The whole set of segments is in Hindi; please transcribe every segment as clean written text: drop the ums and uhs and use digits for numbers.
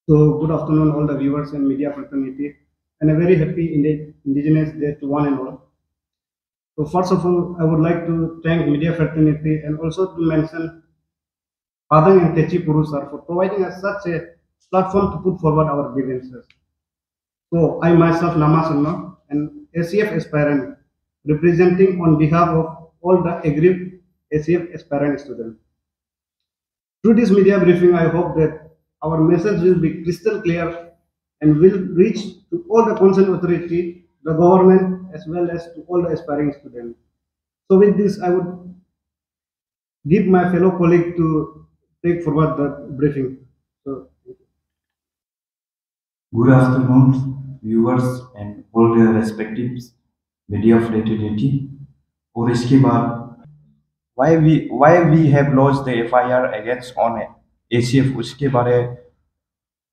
So, good afternoon, all the viewers and media fraternity, and a very happy Indigenous Day to one and all. So, first of all, I would like to thank media fraternity and also to mention Padang and Techi Purusar for providing us such a platform to put forward our grievances. So, I myself, Lama Sunna, an ACF aspirant, representing on behalf of all the aggrieved ACF aspirant students. Through this media briefing, I hope that our message will be crystal clear and will reach to all the concerned authority, the government, as well as to all the aspiring students. So with this, I would give my fellow colleague to take forward the briefing. So, Good afternoon, viewers and all their respective media fraternity. और इसके बाद why we have lodged the FIR against on ACF उसके बारे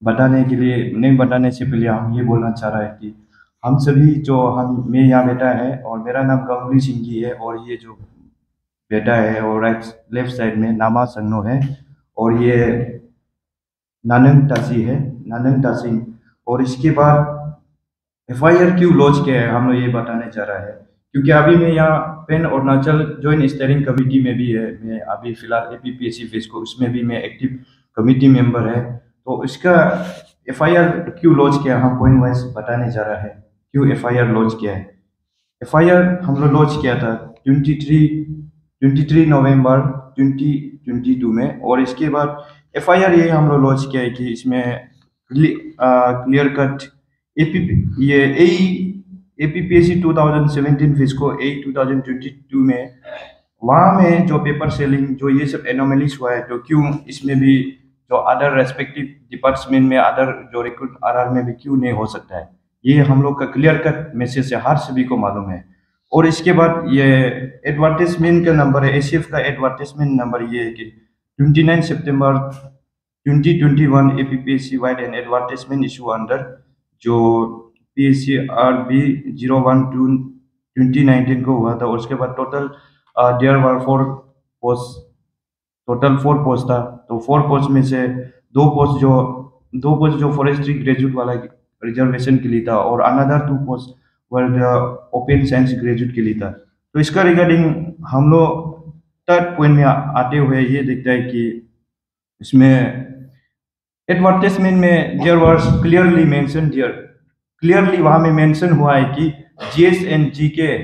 बताने के लिए नहीं बताने से पहले हम ये बोलना चाह रहे हैं कि हम सभी जो मैं यहाँ बेटा है और मेरा नाम गंगुली सिंह जी है और ये जो बेटा है और लेफ्ट साइड में नामा संगनो है और ये नानंग तासी है नानंग तासिंग और इसके बाद FIR क्यों लॉन्च किया है हम लोग ये बताने जा रहा है क्योंकि अभी मैं यहाँ pan Arunachal joint steering committee में भी है मैं अभी फिलहाल APPSC फेस को उसमें भी मैं एक्टिव कमेटी मेंबर है तो इसका FIR क्यों लॉन्च किया हम पॉइंट वाइज बताने जा रहा है क्यों FIR लॉन्च किया है FIR हम लोग लॉन्च किया था 23 नवंबर 2022 में और इसके बाद FIR ये हम लोग लॉन्च किया है कि इसमें क्लियर कट ये APPSC 2017 फिस्को A 2022 में वहाँ में जो पेपर सेलिंग जो ये सब एनोमलीज हुआ है तो क्यों इसमें भी जो अदर रेस्पेक्टिव डिपार्टमेंट में अदर जो रिक्रूट RR में भी क्यों नहीं हो सकता है ये हम लोग का क्लियर कट मैसेज से हर सभी को मालूम है और इसके बाद ये एडवर्टाइजमेंट का नंबर है ACF का एडवर्टाइजमेंट नंबर ये है कि 29 सितंबर 2021 APPSC wide an advertisement issue under जो PSCRB 012 2019 को हुआ था और उसके बाद total there were 4 post total 4 post था तो 4 पोस्ट में से दो पोस्ट जो फॉरेस्ट्री ग्रेजुएट वाला रिजर्वेशन के लिए था और another 2 post were the open science graduate के लिए था तो इसका रिगार्डिंग हम लोग थर्ड पॉइंट में आते हुए ये देखता है कि इसमें एडवर्टाइजमेंट में there was clearly mention clearly वहां में मेंशन हुआ है कि GS and GK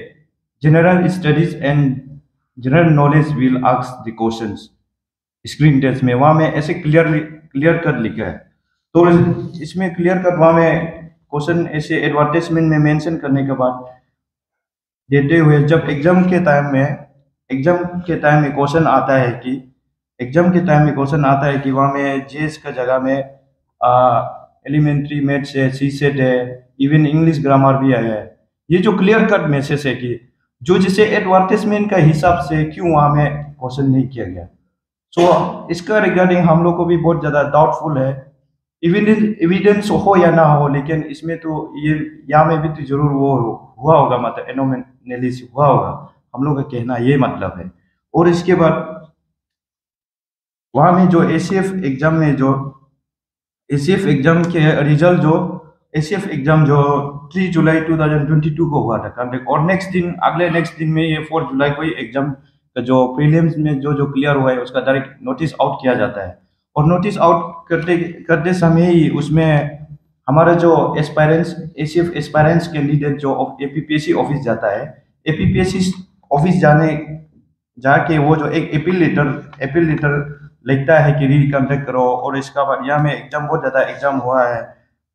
general studies and general knowledge will ask the questions screen test में वहां में ऐसे क्लियर कट लिखा है तो इसमें क्लियर कट वहां में क्वेश्चन ऐसे एडवर्टाइजमेंट में मेंशन करने के बाद देते हुए जब एग्जाम के टाइम में क्वेश्चन आता है कि वहाँ में GS का जगह में एलिमेंट्री मैथ्स है CSET है इवन इंग्लिश ग्रामर भी आया है ये जो क्लियर कट मैसेज है कि जो जिसे एडवर्टाइजमेंट का हिसाब से क्यों वहाँ में क्वेश्चन नहीं किया गया सो इसका रिगार्डिंग हम लोग को भी बहुत ज़्यादा डाउटफुल है एविडेंस हो या ना हो लेकिन इसमें तो ये यहाँ में भी तो जरूर वो हुआ होगा मतलब एनोमलीज हुआ होगा हम लोग का कहना ये मतलब है और इसके बाद वहाँ में जो ACF एग्जाम जो 3 जुलाई 2022 को हुआ था कंडक्ट और नेक्स्ट दिन में ये 4 जुलाई को ही एग्जाम का जो प्रीलिम्स में जो क्लियर हुआ है उसका डायरेक्ट नोटिस आउट किया जाता है और नोटिस आउट करते समय ही उसमें हमारा जो ACF एस्पायरेंट्स कैंडिडेट जो APPSC ऑफिस जाता है APPSC ऑफिस जाके वो जो एक अपील लेटर लिखता है कि रिकंडक्ट करो और इसका बाद यहाँ में एग्जाम बहुत ज़्यादा एग्जाम हुआ है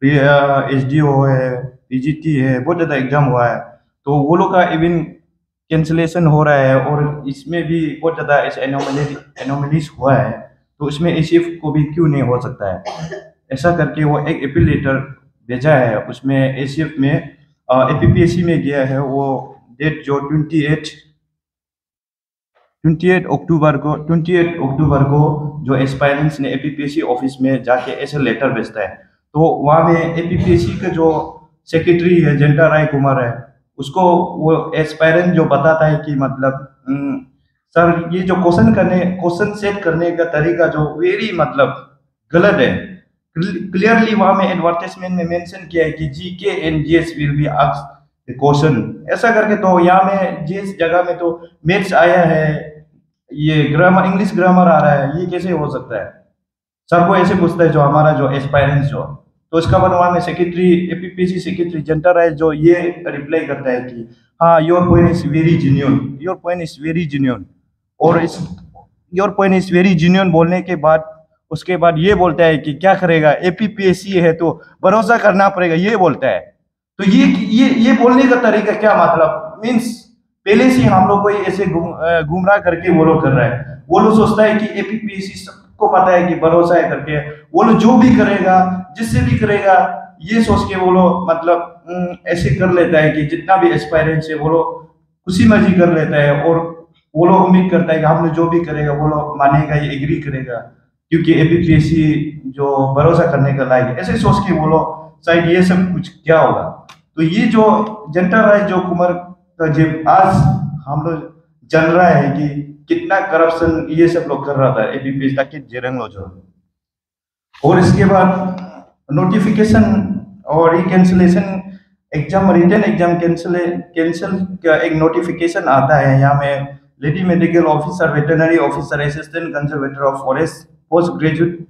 SDO है PGT है बहुत ज़्यादा एग्जाम हुआ है तो वो लोग का इवन कैंसिलेशन हो रहा है और इसमें भी बहुत ज़्यादा ऐसे एनोमलीज हुआ है तो इसमें ACF को भी क्यों नहीं हो सकता है ऐसा करके वो एक अपील लेटर भेजा है उसमें ACF में APPSC में गया है वो डेट जो 28 अक्टूबर को जो एस्पायरेंट्स ने APPSC ऑफिस में जाके ऐसे लेटर भेजता है तो वहाँ में APPSC का जो सेक्रेटरी है जंटा राय कुमार है उसको वो एस्पायरेंट जो बताता है कि मतलब सर ये जो क्वेश्चन सेट करने का तरीका जो वेरी मतलब गलत है क्लियरली वहां में एडवर्टाइजमेंट में मेंशन किया है कि GK and GS will be asked question, ऐसा करके। तो यहाँ में जिस जगह में तो मैथ्स आया है, ये ग्रामर इंग्लिश ग्रामर आ रहा है, ये कैसे हो सकता है? सर को ऐसे पूछता है जो हमारा जो एस्पायरेंट्स जो, तो इसका बाद वहाँ में सेक्रेटरी एपीपीएससी सेक्रेटरी जनता राय जो ये रिप्लाई करता है कि हाँ your point is very genuine, your point is very genuine. और इस your point is very genuine बोलने के बाद उसके बाद ये बोलता है कि क्या करेगा, एपीपीएससी है तो भरोसा करना पड़ेगा, ये बोलता है। तो ये बोलने का तरीका क्या मतलब? मीन्स पहले से हम लोग को ऐसे गुमराह करके वो लोग कर रहा है। वो लोग सोचता है कि एपीपीएससी सबको पता है कि भरोसा है करके, वो लोग जो भी करेगा जिससे भी करेगा ये सोच के वो लोग मतलब ऐसे कर लेता है कि जितना भी एस्पायरेंट्स है वो लोग खुशी मर्जी कर लेता है। और वो लोग उम्मीद करता है कि हम लोग जो भी करेगा वो लोग मानेगा, ये एग्री करेगा, क्योंकि एपीपीएससी जो भरोसा करने का लायक है, ऐसे सोच के वो लोग शायद ये सब कुछ क्या होगा। तो ये जो जनता राय जो कुमार का जब आज हम लोग जान रहा है कि कितना करप्शन ये सब लोग कर रहा था एपीपीएससी ताकि जेरंग लो जो। और इसके बाद नोटिफिकेशन और cancellation exam, return exam cancel का एक नोटिफिकेशन आता है। यहाँ में lady medical officer, veterinary officer, assistant conservator of forest, post graduate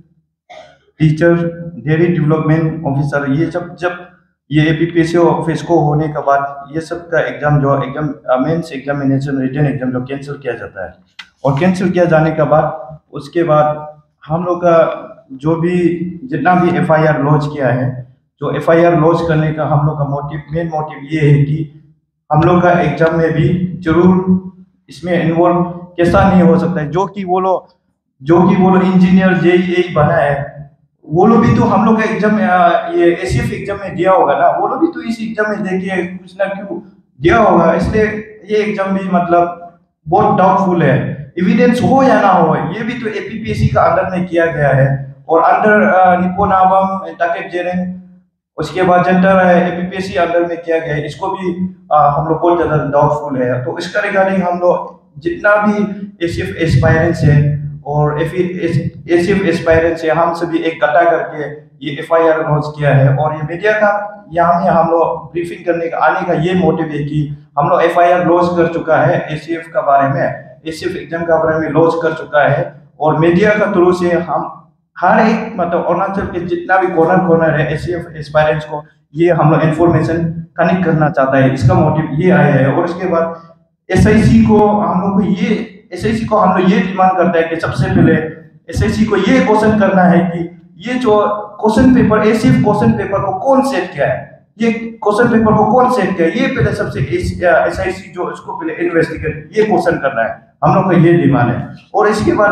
teacher, dairy development officer, ये सब जब ये एपीपीएससी ऑफिस को होने के बाद ये सब का एग्जाम जो मेंस एग्जामिनेशन रिटर्न एग्जाम जो कैंसिल किया जाता है। और कैंसिल किया जाने के बाद उसके बाद हम लोग का जो भी जितना भी एफआईआर लॉन्च किया है, जो एफआईआर लॉन्च करने का हम लोग का मेन मोटिव ये है कि हम लोग का एग्जाम में भी जरूर इसमें इन्वॉल्व कैसा नहीं हो सकता है। जो कि वो लोग इंजीनियर जेईई बना है, वो लोग भी तो हम लोग का एग्जाम ये एसीएफ एग्जाम में दिया होगा ना, वो लोग भी तो इस एग्जाम में देखिए कुछ ना क्यों दिया होगा। इसलिए ये एग्जाम भी मतलब बहुत डाउटफुल है, एविडेंस हो या ना हो, ये भी तो एपीपीएससी का अंडर में किया गया है। और अंडर निपोनावम ताकेट जेरेंग, उसके बाद जनता है एपीपीएससी अंडर में किया गया है, इसको भी हम लोग बहुत ज्यादा डाउटफुल है। तो इसका रिगार्डिंग हम लोग जितना भी एसीएफ एस्पायरेंट्स है और एसीएफ एस्पायरेंट्स है, हम सभी एक इकट्ठा करके ये एफआईआर लॉन्च किया है। और ये मीडिया का यहाँ में हम लोग ब्रीफिंग करने का आने का ये मोटिव है कि हम लोग एफआईआर लॉन्च कर चुका है एसीएफ का बारे में, एसीएफ एग्जाम का बारे में लॉन्च कर चुका है। और मीडिया का थ्रू से हम हर एक मतलब अरुणाचल के जितना भी कॉर्नर है एसीएफ एस्पायरेंट्स को ये हम लोग इन्फॉर्मेशन कनेक्ट करना चाहता है, इसका मोटिव ये आया है। और उसके बाद एसआईसी को हम लोग ये डिमांड करता है कि सबसे पहले एसआईसी को ये क्वेश्चन करना है कि ये जो question paper ACF question paper को कौन सेट किया है, ये क्वेश्चन पेपर को कौन सेट किया है, ये पहले सबसे एसआईसी जो इसको पहले इन्वेस्टिगेट ये क्वेश्चन करना है, हम लोग का ये डिमांड है। और इसके बाद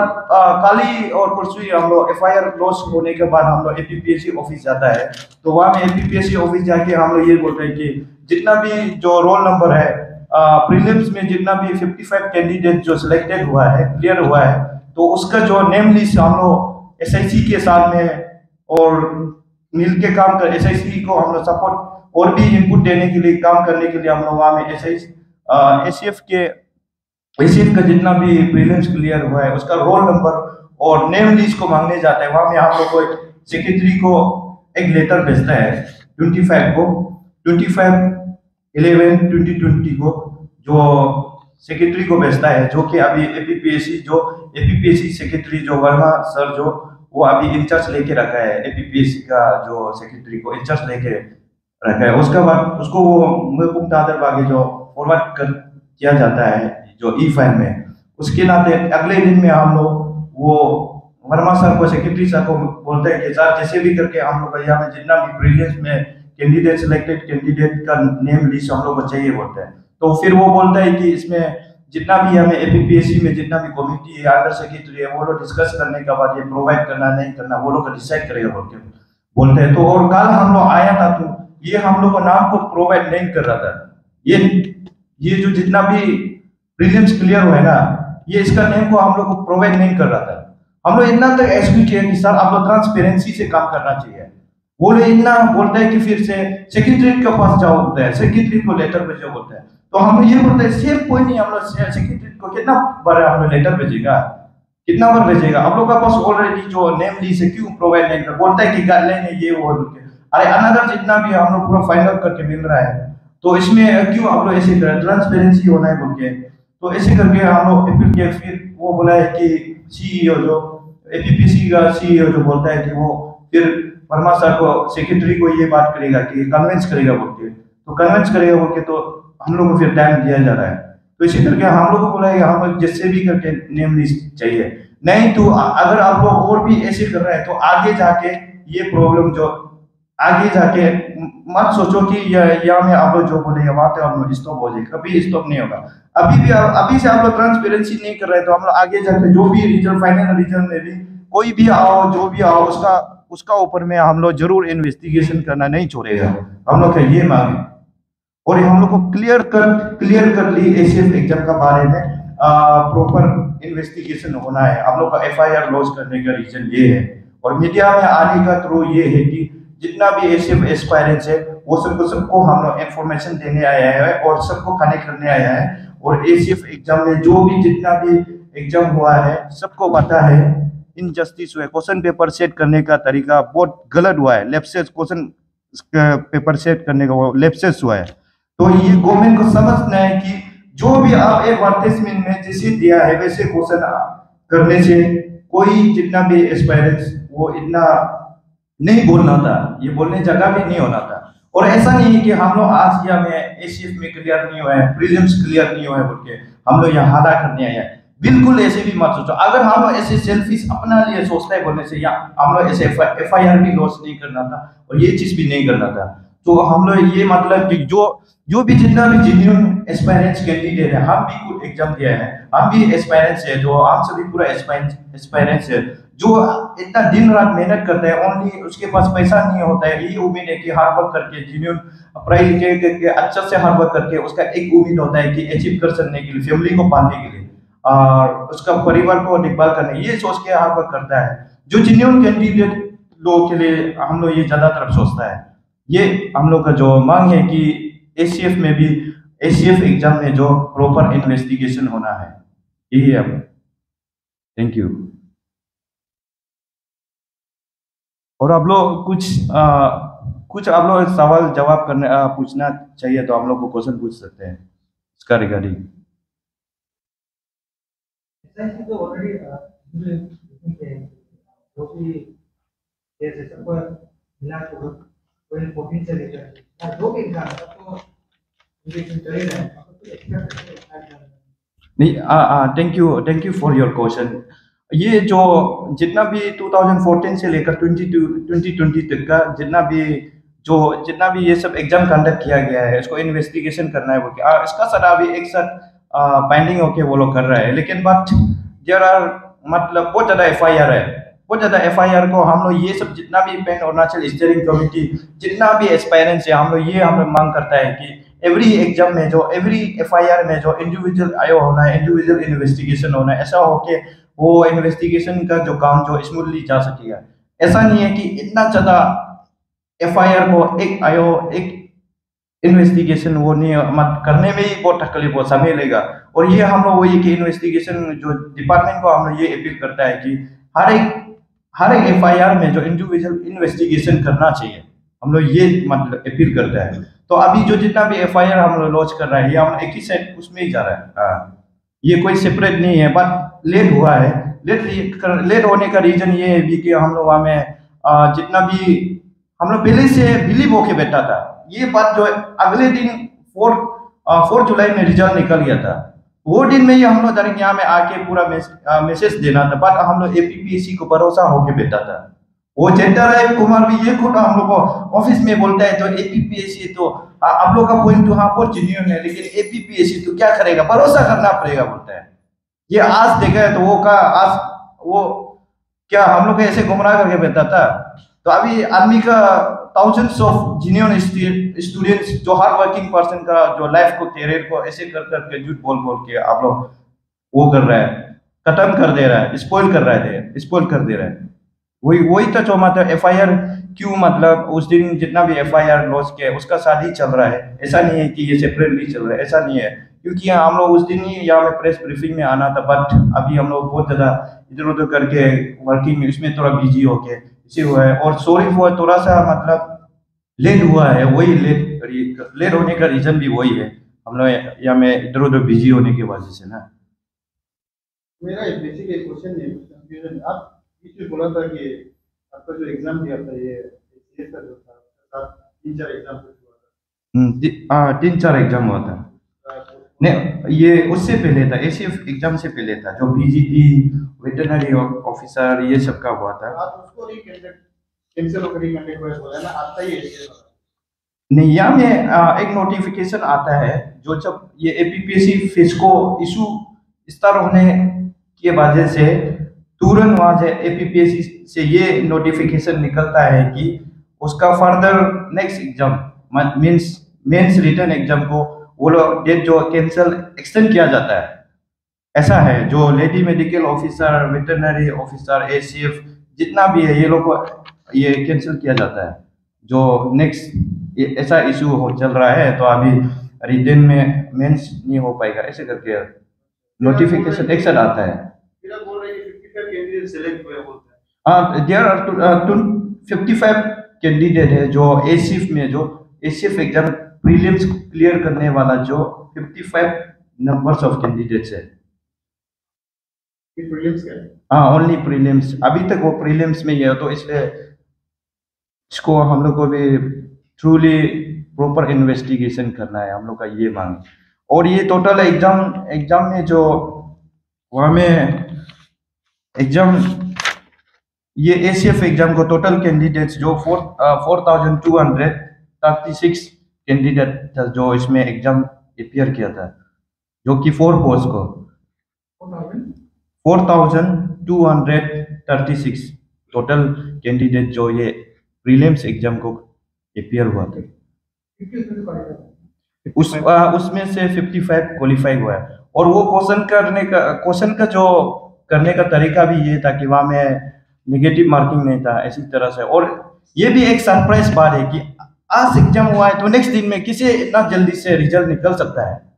काली और परसों हम लोग एफआईआर क्लोज होने के बाद हम लोग एपीपीएससी ऑफिस जाता है। तो वहाँ में एपीपीएससी ऑफिस जाके हम लोग ये बोलते हैं कि जितना भी जो रोल नंबर है प्रीलिम्स में जितना भी 55 कैंडिडेट जो सिलेक्टेड हुआ है, क्लियर हुआ है, तो उसका जो नेम लिस्ट हम लोग एसआईसी के साथ में और मिल के काम कर एसआईसी को हम लोग सपोर्ट और भी इनपुट देने के लिए काम करने के लिए हम लोग वहाँ में एसीएफ का जितना भी प्रीलिम्स क्लियर हुआ है उसका रोल नंबर और नेम लिस्ट को मांगने जाता है। वहाँ में हम लोग को सेक्रेटरी को एक लेटर भेजता है 25/11/2020 को, जो सेक्रेटरी को भेजता है, जो कि अभी एपीपीएससी सेक्रेटरी जो वर्मा सर जो वो अभी इंचार्ज लेके रखा है, एपीपीएससी का जो सेक्रेटरी को इंचार्ज लेके रखा है। उसके बाद उसको वो महबूब दादर बागे जो फॉरवर्ड कर किया जाता है जो ई फाइल में, उसके नाते अगले दिन में हम लोग वो वर्मा सर को सेक्रेटरी सर को बोलते हैं कि सर जैसे भी करके हम लोग यहाँ में जितना भी प्रीलिम्स में कैंडिडेट सिलेक्टेड कैंडिडेट का नेम लिस्ट हम लोग को चाहिए बोलते हैं। तो फिर वो बोलता है कि इसमें जितना भी हमें एपीपीएससी में जितना भी कमेटी है अंडर सेक्रेटरी है वो लोग डिस्कस करने के बाद ये प्रोवाइड करना नहीं करना वो लोग डिसाइड करेगा बोलते हैं। तो और कल हम लोग आया था तो ये हम लोग को नाम को प्रोवाइड नहीं कर रहा था, ये जो जितना भी प्रीलिम्स क्लियर हुआ है ना, ये इसका नेम को हम लोग को प्रोवाइड नहीं कर रहा था। हम लोग इतना तक एक्सक्यूट किया कि सर आप लोग ट्रांसपेरेंसी से काम करना चाहिए। वो लोग इतना बोलता है कि फिर से सेक्रेटरी के पास जाओ बोलता है, सेक्रेटरी को लेटर भेजो बोलता है। तो हम लोग ये बोलते हैं सेम कोई नहीं, हम लोग सेक्रेटरी को कितना बड़ा हम लोग लेटर भेजेगा, कितना बार भेजेगा? आप लोग का पास ऑलरेडी जो नेम लिस्ट है, क्यों प्रोवाइड नहीं कर? बोलता है कि गाइडलाइन है ये वो बोल के। अरे अनदर जितना भी हम लोग पूरा फाइंड आउट करके मिल रहा है, तो इसमें क्यों आप लोग ऐसे कर रहे हैं? ट्रांसपेरेंसी होना है बोल के, तो ऐसे करके हम लोग अपील किया। फिर वो बोला है कि सीईओ जो एपीपीसी का सीईओ जो बोलता है कि वो फिर वर्मा सर को, सेक्रेटरी को ये बात करेगा कि कन्विंस करेगा बोल के, तो कन्विंस करेगा बोल के, तो हम लोग को फिर टाइम दिया जा रहा है। तो इसी करके हम लोग को बोला है कि हम लोग जैसे भी करके नेम लिस्ट चाहिए, नहीं तो अगर आप लोग और भी ऐसे कर रहे हैं तो आगे जाके ये प्रॉब्लम जो आगे जाके मत सोचो कि यहाँ में आप लोग जो बोले वहां पे आप लोग स्टॉप हो जाए, कभी स्टॉप नहीं होगा। अभी से आप लोग ट्रांसपेरेंसी नहीं कर रहे हैं, तो हम लोग आगे जाके जो भी रीजन, फाइनल रीजन में भी कोई भी आओ, जो भी आओ, उसका उसका ऊपर में हम लोग जरूर इन्वेस्टिगेशन करना नहीं छोड़ेगा। हम लोग का ये मांग है। और हम लोग को क्लियर कर ली एसीएफ एग्जाम का बारे में प्रॉपर इन्वेस्टिगेशन होना है। हम लोग का एफआईआर लॉन्च करने का रीजन ये है, और मीडिया में आने का थ्रू ये है कि जितना भी एसीएफ एस्पायरेंट्स है वो सबको हम लोग इन्फॉर्मेशन देने आया है और सबको कनेक्ट करने आया है। और एसीएफ एग्जाम में जो भी जितना भी एग्जाम हुआ है सबको पता है इनजस्टिस हुआ है। क्वेश्चन पेपर सेट करने का तरीका बहुत गलत हुआ है, लेप्सेस, क्वेश्चन पेपर सेट करने का लेप्सेस हुआ है। तो ये गवर्नमेंट को समझना है कि जो भी आप एक एडवर्टाइजमेंट में जैसे दिया है वैसे क्वेश्चन करने से कोई जितना भी एस्पायरेंट्स वो इतना नहीं बोलना था, ये बोलने जगह भी नहीं होना था। और ऐसा नहीं है कि हम लोग आज या में एसीएफ में क्लियर नहीं हुआ है, प्रीलिम्स क्लियर नहीं हुआ है बोल के हम लोग यहाँ हाला करने आए हैं। बिल्कुल ऐसे भी मत सोचो। अगर हम लोग ऐसे सेल्फिश अपना लिए सोचता है बोलने से, या हम लोग ऐसे एफआईआर भी लॉन्च नहीं करना था और ये चीज भी नहीं करना था। तो हम लोग ये मतलब कि जो भी जितना भी जेन्युइन एस्पायरेंट्स कैंडिडेट है, हम भी कुछ एग्जाम दिया है, हम भी एस्पायरेंट्स है, जो हम सभी पूरा एस्पायरेंट्स है, जो इतना दिन रात मेहनत करते हैं, ओनली उसके पास पैसा नहीं होता है, यही उम्मीद है कि हार्ड वर्क करके जेन्युइन पढ़ाई लिखे करके अच्छा से हार्ड वर्क करके उसका एक उम्मीद होता है कि अचीव कर सकने के लिए, फैमिली को पालने के लिए और उसका परिवार को देखभाल करने, ये सोच के हार्ड वर्क करता है। जो जेन्युइन कैंडिडेट लोगों के लिए हम लोग ये ज्यादातर सोचता है। ये हम लोग का जो मांग है कि एसीएफ में भी, एसीएफ एग्जाम में जो प्रॉपर इन्वेस्टिगेशन होना है, यही है। Thank you. और आप लोग कुछ आप लोग सवाल जवाब करने पूछना चाहिए तो आप लोग को क्वेश्चन पूछ सकते हैं इसका रिगार्डिंग। तो ऑलरेडी जो भी जैसे सबको मिला तो कोई 14 से लेकर जो भी एग्जाम सबको इन्वेस्टिगेशन करेगा, तो एक्सपेक्ट नहीं, thank you for your question. ये जो जितना भी 2014 से लेकर 2020 तक का जितना भी ये सब एग्जाम कंडक्ट किया गया है, इसको इन्वेस्टिगेशन करना है बोल के इसका सर अभी एक साथ बाइंडिंग होके वो लोग कर रहा है। लेकिन बट देयर आर मतलब बहुत ज्यादा एफआईआर है, बहुत ज्यादा एफआईआर को हम लोग ये सब जितना भी पैन अरुणाचल स्टीयरिंग कमेटी जितना भी एस्पायरेंट्स है, हम लोग मांग करता है कि एवरी एग्जाम में जो एवरी एफआईआर में जो इंडिविजुअल आयो होना है, इंडिविजुअल इन्वेस्टिगेशन होना है, ऐसा हो के वो इन्वेस्टिगेशन का जो काम जो स्मूथली जा सकेगा। ऐसा नहीं है कि इतना ज्यादा एफआईआर को एक इन्वेस्टिगेशन वो नहीं मत करने में ही बहुत तकलीफ हो, समय लेगा। और ये हम लोग वही कि इन्वेस्टिगेशन जो डिपार्टमेंट को हम लोग ये अपील करता है कि हर एक एफआईआर में जो इंडिविजुअल इन्वेस्टिगेशन करना चाहिए, हम लोग ये मतलब अपील करता है। तो अभी जो जितना भी एफआईआर हम लोग लॉन्च कर रहे हैं, ये हम एक ही सेट उसमें ही जा रहा है। ये कोई सेपरेट नहीं है, बट लेट हुआ है। लेट होने का रीजन ये है भी कि हम लोग वहाँ में जितना भी हम लोग पहले से बिलीव होके बैठा था। ये बात जो अगले दिन 4 जुलाई में रिजल्ट निकल गया था, वो दिन में ही हम लोग डायरेक्ट यहाँ में आके पूरा मैसेज देना था, बट हम लोग एपीपीएससी को भरोसा होके बैठा था। वो चेंटर राय कुमार भी ये खुद हम लोग को ऑफिस में बोलता है, तो एपीपीएससी तो आप लोग का पॉइंट तो हाँ बहुत जेन्युइन है, लेकिन एपीपीएससी तो क्या करेगा, भरोसा करना पड़ेगा बोलता है। ये आज देखा है तो वो क्या हम लोग ऐसे गुमराह करके बैठा था। तो अभी आदमी का थाउजेंड्स ऑफ जेन्युइन स्टूडेंट्स जो हार्ड वर्किंग पर्सन का जो लाइफ को कैरियर को ऐसे कर करके झूठ बोल बोल के आप लोग वो कर रहा है, खत्म कर दे रहा है, स्पॉइल कर दे रहा है। वही तो जो मतलब एफआईआर क्यों मतलब उस दिन जितना भी एफआईआर लॉन्च किया उसका साथ ही चल रहा है। ऐसा नहीं है कि ये सेपरेटली चल रहा है, ऐसा नहीं है। क्योंकि हम लोग उस दिन ही यहाँ में प्रेस ब्रीफिंग में आना था, बट अभी हम लोग बहुत ज़्यादा इधर उधर करके वर्किंग में इसमें थोड़ा बिजी हो गए, इसी हुआ है। और सॉरी फॉर थोड़ा सा मतलब लेट हुआ है, वही लेट होने का रीज़न भी वही है, हम लोग यहाँ में इधर उधर बिजी होने की वजह से ना। मेरा एक बेसिक एक क्वेश्चन है, कंफ्यूजन। आप बीच में बोला था कि आपका जो एग्जाम दिया था ये का जो था, आप 3-4 एग्जाम हुआ था। 3-4 एग्जाम हुआ था। नहीं, ये उससे पहले था, एसीएफ एग्जाम से पहले था, जो पीजीटी वेटरनरी ऑफिसर ये सब का हुआ था। आप उसको कैंसिल होकर रिकंडक्ट हुआ बोला ना, आता ही है। नहीं, यहाँ में एक नोटिफिकेशन आता है, जो जब ये एपीपीएससी फिस्को इशू स्टार्ट होने के वजह से तुरंत वहाँ से एपीपीएससी से ये नोटिफिकेशन निकलता है कि उसका further next exam mains written exam को वो लोग डेट जो कैंसिल एक्सटेंड किया जाता है। ऐसा है, जो lady medical officer, veterinary officer, ACF जितना भी है, ये लोग को ये कैंसिल किया जाता है। जो नेक्स्ट ऐसा इशू हो चल रहा है, तो अभी रिटर्न में मेंस नहीं हो पाएगा, ऐसे करके नोटिफिकेशन एक्शन आता है। फिर आप बोल रहे हैं कि 55 कैंडिडेट सिलेक्ट हुए बोलते हैं। देयर आर 55 कैंडिडेट है जो एसीएफ में, जो एसीएफ एग्जाम प्रीलिम्स क्लियर करने वाला, जो 55 नंबर्स ऑफ कैंडिडेट्स है। ये प्रीलिम्स का है। हाँ, ओनली प्रीलिम्स, अभी तक वो प्रीलिम्स में ही है, तो इसलिए इसको हम लोग को भी ट्रूली प्रॉपर इन्वेस्टिगेशन करना है, हम लोग का ये मांग। और ये टोटल एग्जाम में जो वहाँ में एग्जाम, ये एसीएफ एग्जाम को टोटल कैंडिडेट्स जो 4236 कैंडिडेट था जो इसमें एग्जाम अपियर किया था, जो कि 4 पोस्ट को 4236 टोटल कैंडिडेट जो ये प्रीलिम्स एग्जाम को अपियर हुआ था, उसमें से 55 क्वालिफाई हुआ है। और वो क्वेश्चन का जो करने का तरीका भी ये था कि वहाँ में नेगेटिव मार्किंग नहीं था, ऐसी तरह से। और ये भी एक सरप्राइज बात है कि आज एग्जाम हुआ है तो नेक्स्ट दिन में किसी इतना जल्दी से रिजल्ट निकल सकता है।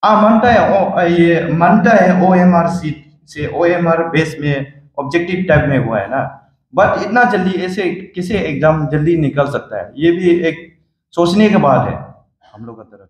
मानता है ओएमआर सीट से, ओएमआर बेस में ऑब्जेक्टिव टाइप में हुआ है ना, बट इतना जल्दी ऐसे किसी एग्जाम जल्दी निकल सकता है, ये भी एक सोचने की बात है हम लोग की तरफ।